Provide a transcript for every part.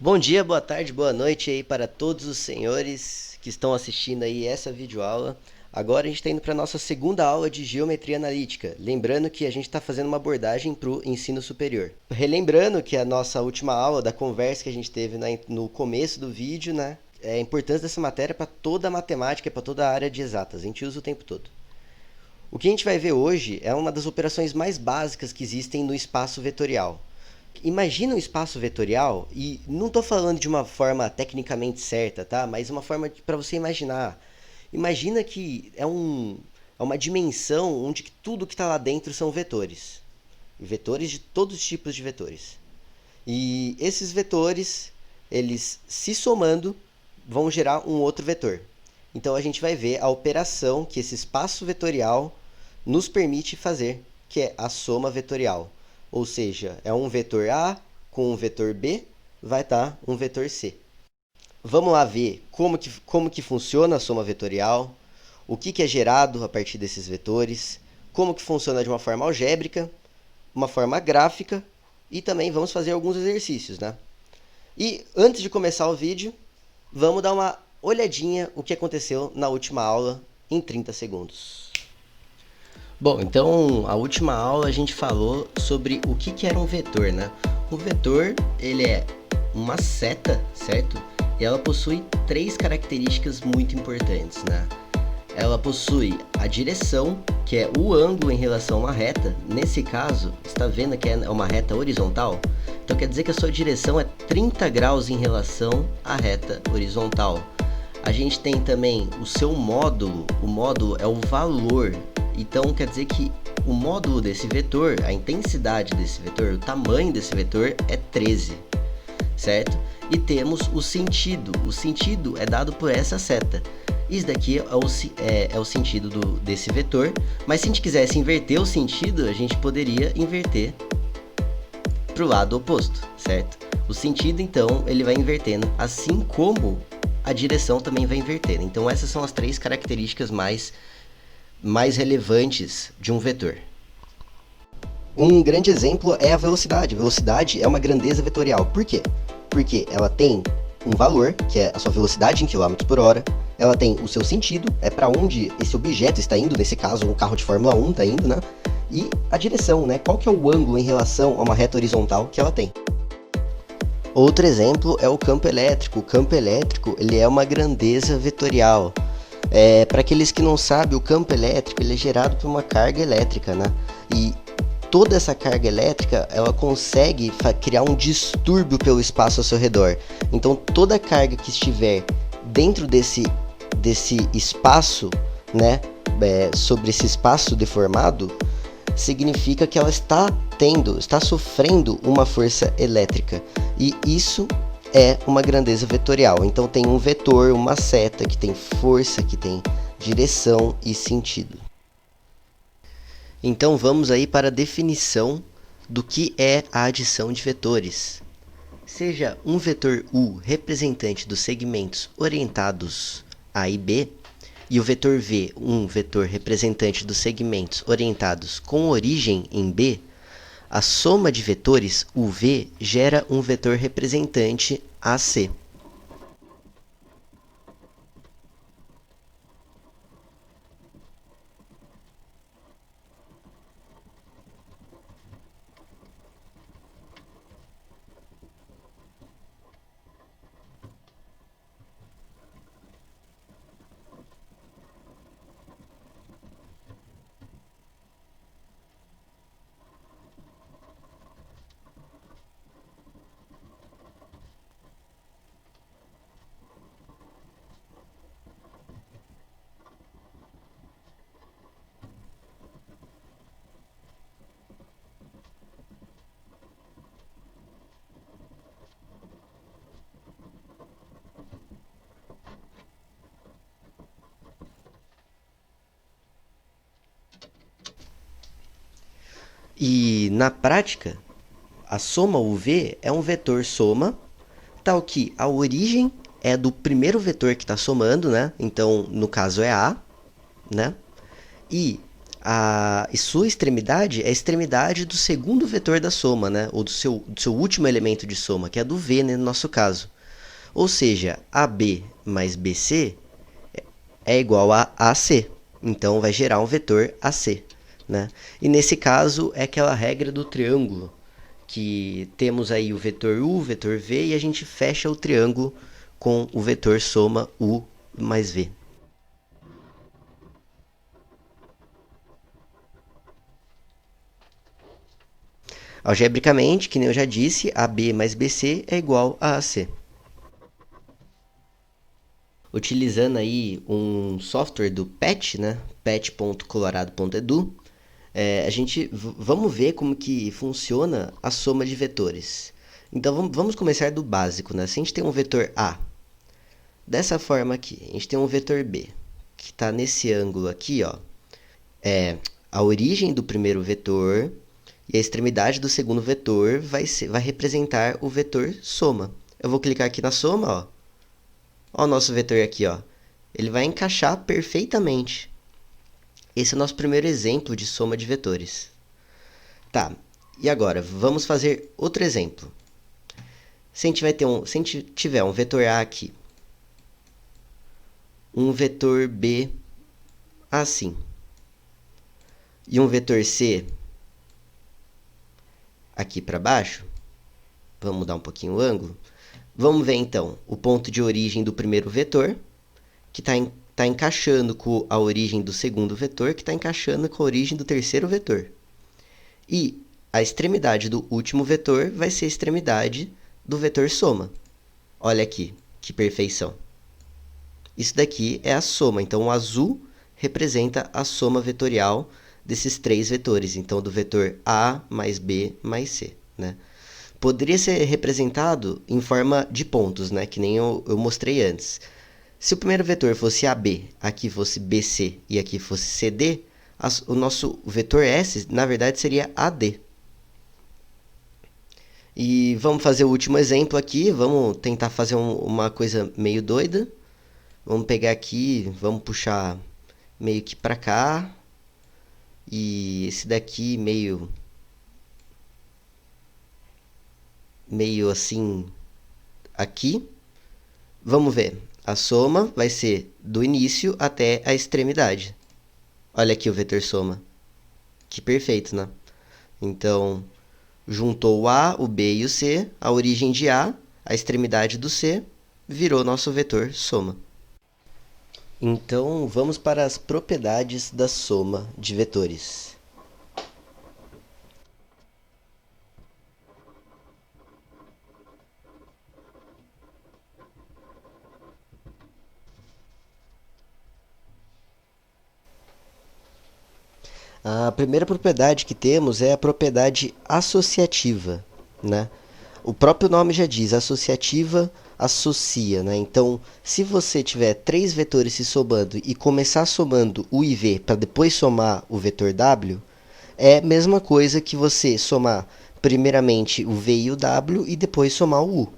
Bom dia, boa tarde, boa noite aí para todos os senhores que estão assistindo aí essa videoaula. Agora a gente está indo para a nossa segunda aula de Geometria Analítica. Lembrando que a gente está fazendo uma abordagem para o ensino superior. Relembrando que a nossa última aula da conversa que a gente teve no começo do vídeo, né? É a importância dessa matéria para toda a matemática, para toda a área de exatas. A gente usa o tempo todo. O que a gente vai ver hoje é uma das operações mais básicas que existem no espaço vetorial. Imagina um espaço vetorial, e não estou falando de uma forma tecnicamente certa, tá? Mas uma forma para você imaginar. Imagina que é uma dimensão onde tudo que está lá dentro são vetores. Vetores de todos os tipos de vetores. E esses vetores, eles se somando, vão gerar um outro vetor. Então a gente vai ver a operação que esse espaço vetorial nos permite fazer, que é a soma vetorial. Ou seja, é um vetor A com um vetor B, vai estar um vetor C. Vamos lá ver como que funciona a soma vetorial, o que é gerado a partir desses vetores, como que funciona de uma forma algébrica, uma forma gráfica e também vamos fazer alguns exercícios, né? E antes de começar o vídeo, vamos dar uma olhadinha o que aconteceu na última aula em 30 segundos. Bom, então a última aula a gente falou sobre o que era um vetor, né? O vetor, ele é uma seta, certo? E ela possui três características muito importantes, né? Ela possui a direção, que é o ângulo em relação a uma reta. Nesse caso, está vendo que é uma reta horizontal? Então quer dizer que a sua direção é 30 graus em relação à reta horizontal. A gente tem também o seu módulo. O módulo é o valor. Então quer dizer que o módulo desse vetor, a intensidade desse vetor, o tamanho desse vetor é 13, certo? E temos o sentido. O sentido é dado por essa seta. Isso daqui é o sentido desse vetor, mas se a gente quisesse inverter o sentido, a gente poderia inverter para o lado oposto, certo? O sentido, então, ele vai invertendo, assim como a direção também vai invertendo. Então, essas são as três características mais relevantes de um vetor. Um grande exemplo é a velocidade. Velocidade é uma grandeza vetorial. Por quê? Porque ela tem um valor, que é a sua velocidade em km por hora, ela tem o seu sentido, é para onde esse objeto está indo, nesse caso um carro de Fórmula 1 está indo, né? E a direção, né? Qual que é o ângulo em relação a uma reta horizontal que ela tem. Outro exemplo é o campo elétrico. O campo elétrico, ele é uma grandeza vetorial. Para aqueles que não sabem, o campo elétrico ele é gerado por uma carga elétrica, né? E toda essa carga elétrica, ela consegue criar um distúrbio pelo espaço ao seu redor. Então, toda carga que estiver dentro desse espaço, né, sobre esse espaço deformado, significa que ela está sofrendo uma força elétrica. E isso é uma grandeza vetorial. Então, tem um vetor, uma seta que tem força, que tem direção e sentido. Então vamos aí para a definição do que é a adição de vetores. Seja um vetor U representante dos segmentos orientados A e B, e o vetor V um vetor representante dos segmentos orientados com origem em B, a soma de vetores UV gera um vetor representante AC. E na prática, a soma UV é um vetor soma, tal que a origem é do primeiro vetor que está somando, né? Então, no caso é A, né? E E sua extremidade é a extremidade do segundo vetor da soma, né? Ou do seu último elemento de soma, que é do v, né, no nosso caso. Ou seja, AB mais BC é igual a AC. Então vai gerar um vetor AC. Né? E nesse caso é aquela regra do triângulo, que temos aí o vetor U, o vetor V, e a gente fecha o triângulo com o vetor soma U mais V. Algebricamente, que nem eu já disse, AB mais BC é igual a AC. Utilizando aí um software do PET, né? pet.colorado.edu, vamos ver como que funciona a soma de vetores. Então vamos começar do básico, né? Se a gente tem um vetor A, dessa forma aqui, a gente tem um vetor B, que está nesse ângulo aqui, ó, é a origem do primeiro vetor e a extremidade do segundo vetor vai representar o vetor soma. Eu vou clicar aqui na soma, ó. Ó o nosso vetor aqui, ó. Ele vai encaixar perfeitamente. Esse é o nosso primeiro exemplo de soma de vetores. Tá, e agora vamos fazer outro exemplo. Se a gente tiver um vetor A aqui, um vetor B assim, e um vetor C aqui para baixo, vamos mudar um pouquinho o ângulo. Vamos ver então o ponto de origem do primeiro vetor, que está encaixando com a origem do segundo vetor, que está encaixando com a origem do terceiro vetor. E a extremidade do último vetor vai ser a extremidade do vetor soma. Olha aqui, que perfeição. Isso daqui é a soma, então o azul representa a soma vetorial desses três vetores, então do vetor A mais B mais C. Né? Poderia ser representado em forma de pontos, né? Que nem eu mostrei antes. Se o primeiro vetor fosse AB, aqui fosse BC e aqui fosse CD, o nosso vetor S, na verdade, seria AD. E vamos fazer o último exemplo aqui, vamos tentar fazer uma coisa meio doida. Vamos pegar aqui, vamos puxar meio que para cá. E esse daqui meio assim aqui. Vamos ver. A soma vai ser do início até a extremidade. Olha aqui o vetor soma. Que perfeito, né? Então, juntou o A, o B e o C, a origem de a extremidade do C, virou nosso vetor soma. Então, vamos para as propriedades da soma de vetores. A primeira propriedade que temos é a propriedade associativa, né? O próprio nome já diz, associativa associa, né? Então, se você tiver três vetores se somando e começar somando u e v para depois somar o vetor w, é a mesma coisa que você somar primeiramente o v e o w e depois somar o u.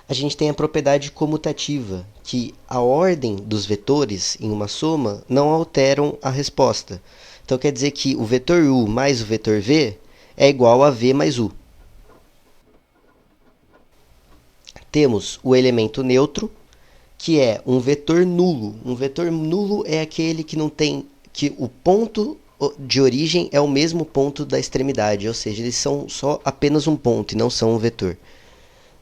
A gente tem a propriedade comutativa, que a ordem dos vetores em uma soma não alteram a resposta. Então quer dizer que o vetor u mais o vetor v é igual a v mais u. Temos o elemento neutro, que é um vetor nulo. Um vetor nulo é aquele que não tem que o ponto de origem é o mesmo ponto da extremidade, ou seja, eles são só apenas um ponto e não são um vetor.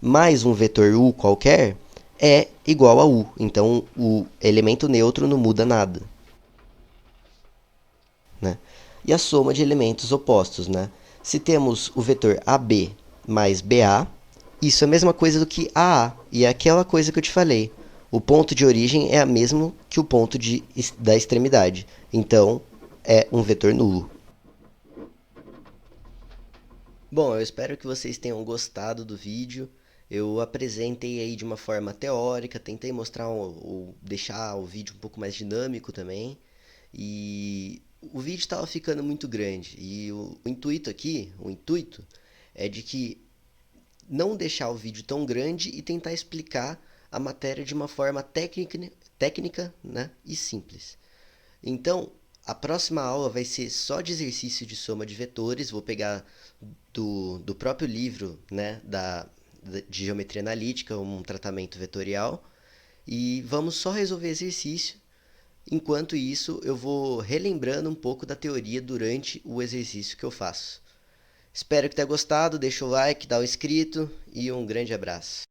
Mais um vetor u qualquer é igual a u. Então, o elemento neutro não muda nada. Né? E a soma de elementos opostos. Né? Se temos o vetor AB mais BA, isso é a mesma coisa do que AA. E é aquela coisa que eu te falei. O ponto de origem é o mesmo que o ponto da extremidade. Então, é um vetor nulo. Bom, eu espero que vocês tenham gostado do vídeo. Eu apresentei aí de uma forma teórica, tentei mostrar ou deixar o vídeo um pouco mais dinâmico também. E o vídeo estava ficando muito grande. E o intuito aqui, o intuito é de que não deixar o vídeo tão grande e tentar explicar a matéria de uma forma técnica, né, e simples. Então, a próxima aula vai ser só de exercício de soma de vetores. Vou pegar do próprio livro, né, de geometria analítica, um tratamento vetorial, e vamos só resolver exercício. Enquanto isso, eu vou relembrando um pouco da teoria durante o exercício que eu faço. Espero que tenha gostado, deixa o like, dá o inscrito e um grande abraço.